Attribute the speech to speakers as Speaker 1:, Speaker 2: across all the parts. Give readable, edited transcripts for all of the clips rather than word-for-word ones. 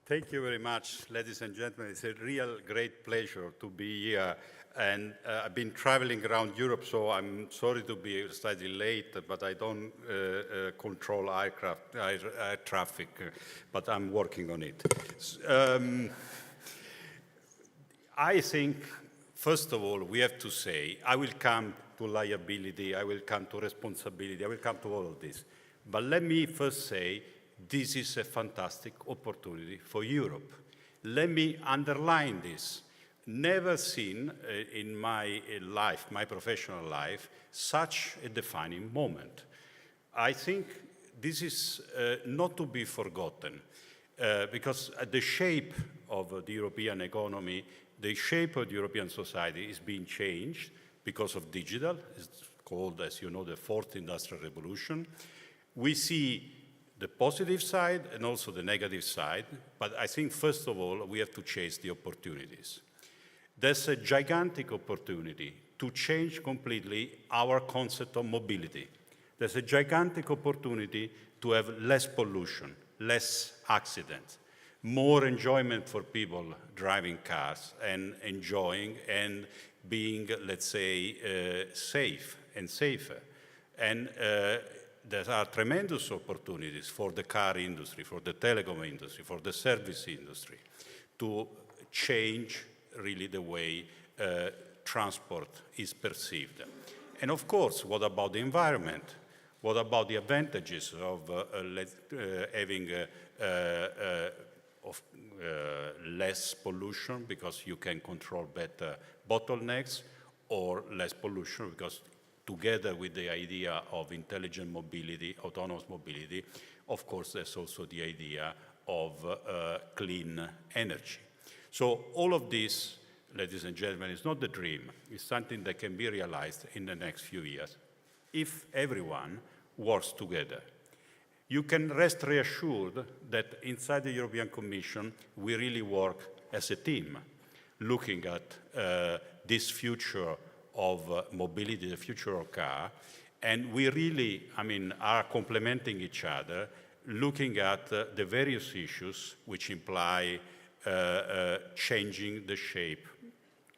Speaker 1: Thank you very much, ladies and gentlemen. It's a real great pleasure to be here. And I've been traveling around Europe, so I'm sorry to be slightly late, but I don't control air traffic, but I'm working on it. I think, first of all, we have to say, I will come to liability, I will come to responsibility, I will come to all of this. But let me first say, this is a fantastic opportunity for Europe. Let me underline this. Never seen in my life, my professional life, such a defining moment. I think this is not to be forgotten because the shape of the European economy, the shape of the European society is being changed because of digital. It's called, as you know, the fourth industrial revolution. We see the positive side and also the negative side, but I think first of all, we have to chase the opportunities. There's a gigantic opportunity to change completely our concept of mobility. There's a gigantic opportunity to have less pollution, less accidents, more enjoyment for people driving cars and enjoying and being, let's say, safe and safer. And there are tremendous opportunities for the car industry, for the telecom industry, for the service industry to change really the way transport is perceived. And of course, what about the environment? What about the advantages of having less pollution because you can control better bottlenecks, or less pollution because together with the idea of intelligent mobility, autonomous mobility, of course, there's also the idea of clean energy. So all of this, ladies and gentlemen, is not the dream. It's something that can be realized in the next few years if everyone works together. You can rest reassured that inside the European Commission, we really work as a team, looking at this future of mobility, the future of car, and we really, are complementing each other, looking at the various issues which imply changing the shape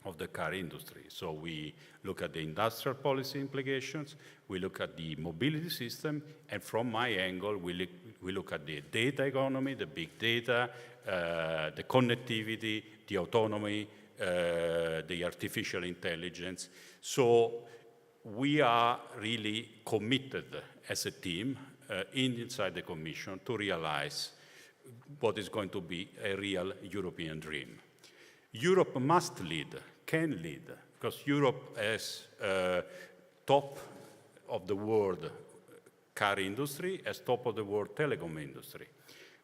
Speaker 1: of the car industry. So we look at the industrial policy implications, we look at the mobility system, and from my angle, we look at the data economy, the big data, the connectivity, the autonomy, the artificial intelligence. So we are really committed as a team inside the Commission to realize what is going to be a real European dream. Europe must lead, can lead, because Europe has top of the world car industry, as top of the world telecom industry.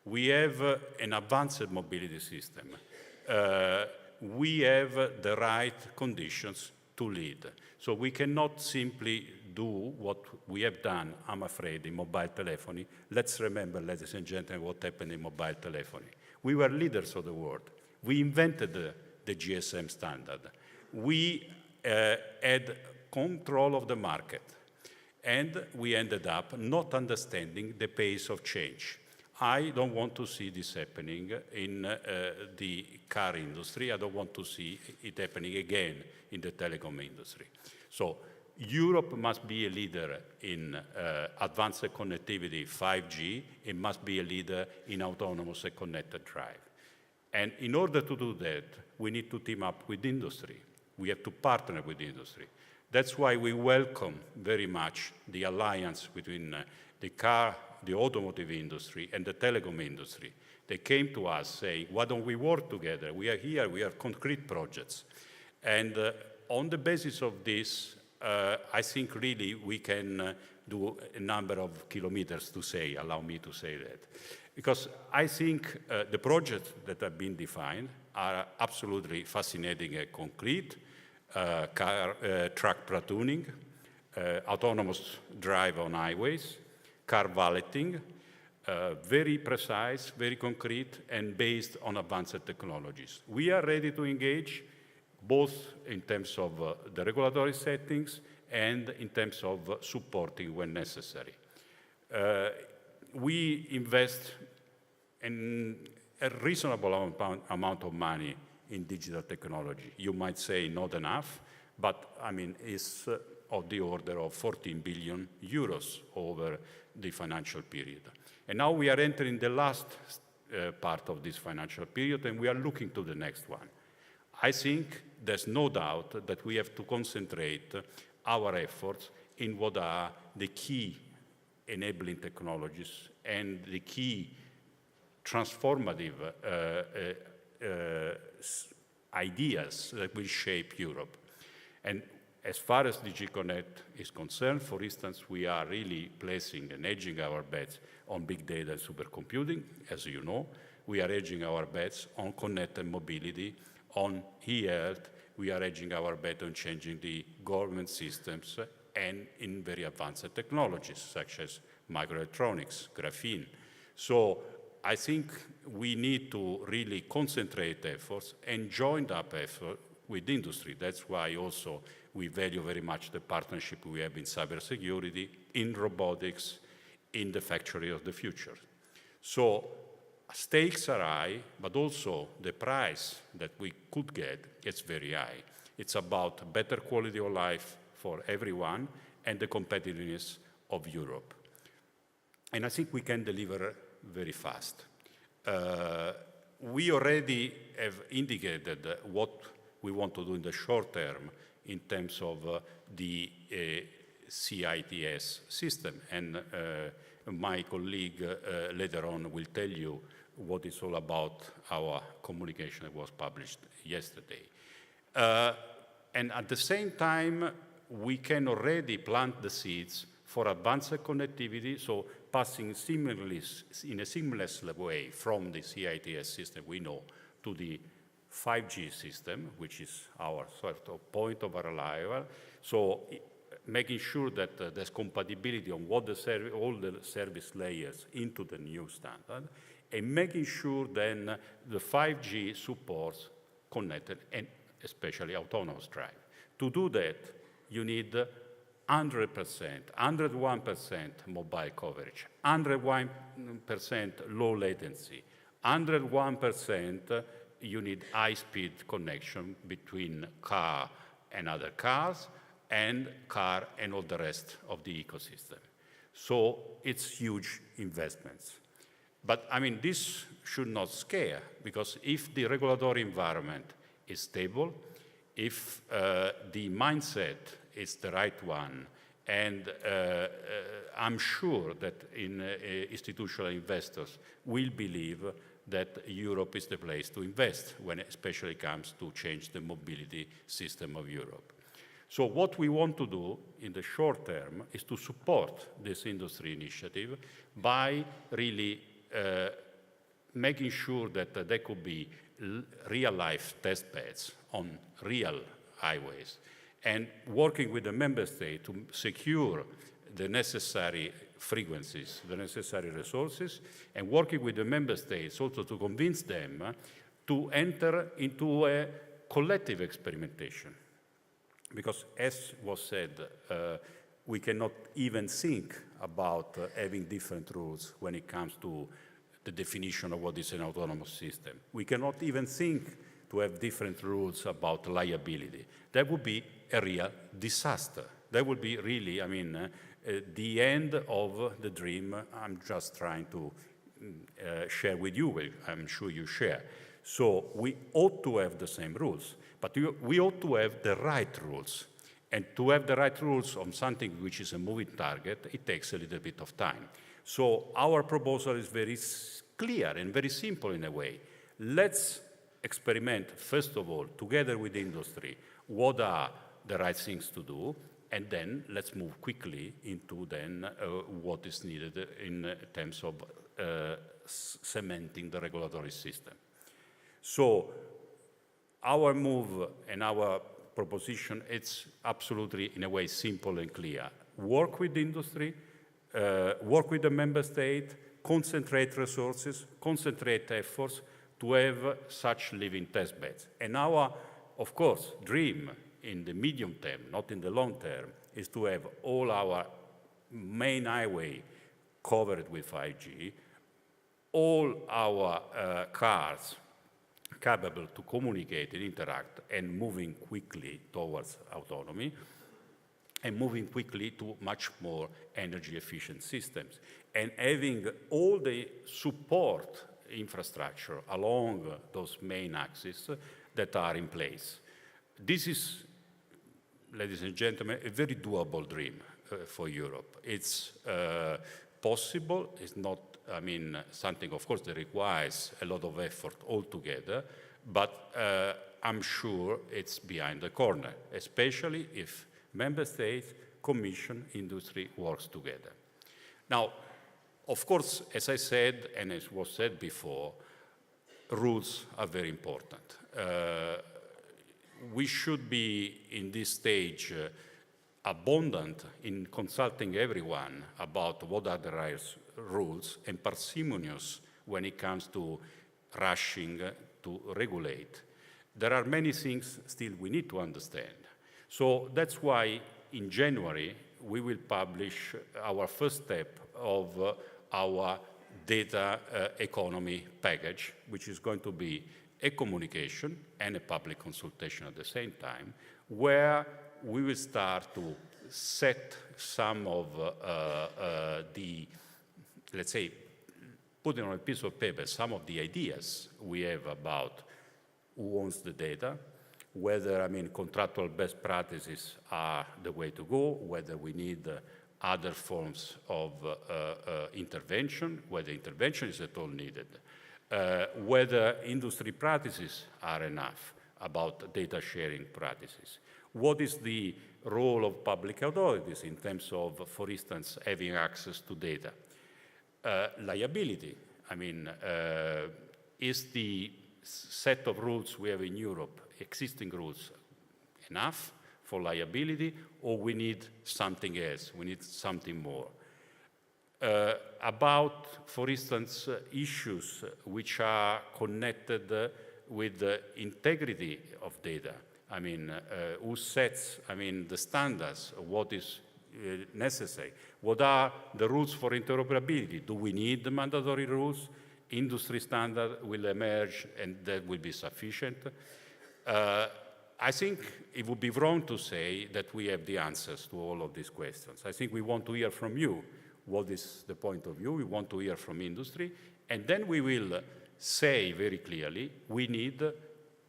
Speaker 1: We have an advanced mobility system. We have the right conditions to lead. So we cannot simply do what we have done, I'm afraid, in mobile telephony. Let's remember, ladies and gentlemen, what happened in mobile telephony. We were leaders of the world. We invented the GSM standard. We had control of the market. And we ended up not understanding the pace of change. I don't want to see this happening in the car industry. I don't want to see it happening again in the telecom industry. So Europe must be a leader in advanced connectivity, 5G. It must be a leader in autonomous and connected drive. And in order to do that, we need to team up with industry. We have to partner with industry. That's why we welcome very much the alliance between the automotive industry and the telecom industry. They came to us saying, why don't we work together? We are here, we have concrete projects. And on the basis of this, I think really we can do a number of kilometers to say, allow me to say that. Because I think the projects that have been defined are absolutely fascinating and concrete. Truck platooning, autonomous drive on highways, car valeting, very precise, very concrete, and based on advanced technologies. We are ready to engage both in terms of the regulatory settings and in terms of supporting when necessary. We invest a reasonable amount of money in digital technology. You might say not enough, but I mean, it's of the order of 14 billion euros over the financial period. And now we are entering the last part of this financial period, and we are looking to the next one. I think there's no doubt that we have to concentrate our efforts in what are the key enabling technologies and the key transformative ideas that will shape Europe. And as far as DigiConnect is concerned, for instance, we are really placing and hedging our bets on big data and supercomputing, as you know. We are hedging our bets on connected mobility, on e-health. We are hedging our bet on changing the government systems and in very advanced technologies, such as microelectronics, graphene. So I think we need to really concentrate efforts and join up effort with industry. That's why also we value very much the partnership we have in cybersecurity, in robotics, in the factory of the future. So stakes are high, but also the price that we could get is very high. It's about better quality of life for everyone and the competitiveness of Europe. And I think we can deliver very fast. We already have indicated what we want to do in the short term in terms of the CITS system. And my colleague later on will tell you what is all about our communication that was published yesterday. And at the same time, we can already plant the seeds for advanced connectivity, so passing in a seamless way from the CITS system we know to the 5G system, which is our sort of point of arrival. So making sure that there's compatibility on what all the service layers into the new standard, and making sure then the 5G supports connected and especially autonomous drive. To do that, you need 100%, 101% mobile coverage, 101% low latency, 101% you need high-speed connection between car and other cars, and car and all the rest of the ecosystem. So it's huge investments. But I mean, this should not scare, because if the regulatory environment is stable, if the mindset is the right one, and I'm sure that institutional investors will believe that Europe is the place to invest when it especially comes to change the mobility system of Europe. So what we want to do in the short term is to support this industry initiative by really making sure that there could be real-life test beds on real highways, and working with the member state to secure the necessary frequencies, the necessary resources, and working with the member states also to convince them to enter into a collective experimentation. Because as was said, we cannot even think about having different rules when it comes to the definition of what is an autonomous system. We cannot even think to have different rules about liability. That would be a real disaster. That would be really, I mean, the end of the dream I'm just trying to share with you, I'm sure you share. So we ought to have the same rules, but we ought to have the right rules. And to have the right rules on something which is a moving target, it takes a little bit of time. So our proposal is very clear and very simple in a way. Let's experiment, first of all, together with industry, what are the right things to do, and then let's move quickly into then what is needed in terms of cementing the regulatory system. So our move and our proposition, it's absolutely, in a way, simple and clear. Work with industry, work with the member state, concentrate resources, concentrate efforts to have such living test beds. And our, of course, dream in the medium term, not in the long term, is to have all our main highway covered with 5G, all our cars capable to communicate and interact and moving quickly towards autonomy and moving quickly to much more energy efficient systems and having all the support infrastructure along those main axes that are in place. This is, ladies and gentlemen, a very doable dream for Europe. It's possible. It's not, I mean, something, of course, that requires a lot of effort altogether, but I'm sure it's behind the corner, especially if member states, commission, industry works together. Now, of course, as I said, and as was said before, rules are very important. We should be, in this stage, abundant in consulting everyone about what are the right rules and parsimonious when it comes to rushing to regulate. There are many things still we need to understand. So that's why in January we will publish our first step of our data economy package, which is going to be a communication and a public consultation at the same time, where we will start to set some of the, let's say, putting on a piece of paper some of the ideas we have about who owns the data, whether, I mean, contractual best practices are the way to go, whether we need other forms of intervention, whether intervention is at all needed, whether industry practices are enough about data sharing practices. What is the role of public authorities in terms of, for instance, having access to data? Liability. I mean, is the set of rules we have in Europe, existing rules, enough for liability, or we need something else, we need something more? About, for instance, issues which are connected with the integrity of data. I mean, who sets, I mean, the standards, what is necessary? What are the rules for interoperability? Do we need the mandatory rules? Industry standard will emerge and that will be sufficient. I think it would be wrong to say that we have the answers to all of these questions. I think we want to hear from you what is the point of view. We want to hear from industry. And then we will say very clearly, we need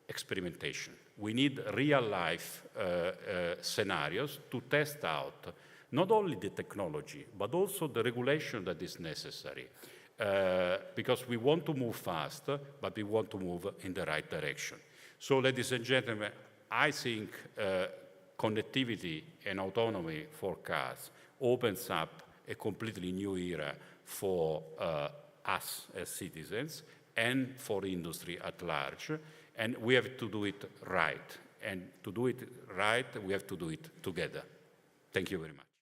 Speaker 1: experimentation. We need real-life scenarios to test out not only the technology, but also the regulation that is necessary. Because we want to move fast, but we want to move in the right direction. So, ladies and gentlemen, I think connectivity and autonomy for cars opens up a completely new era for us as citizens and for industry at large. And we have to do it right. And to do it right, we have to do it together. Thank you very much.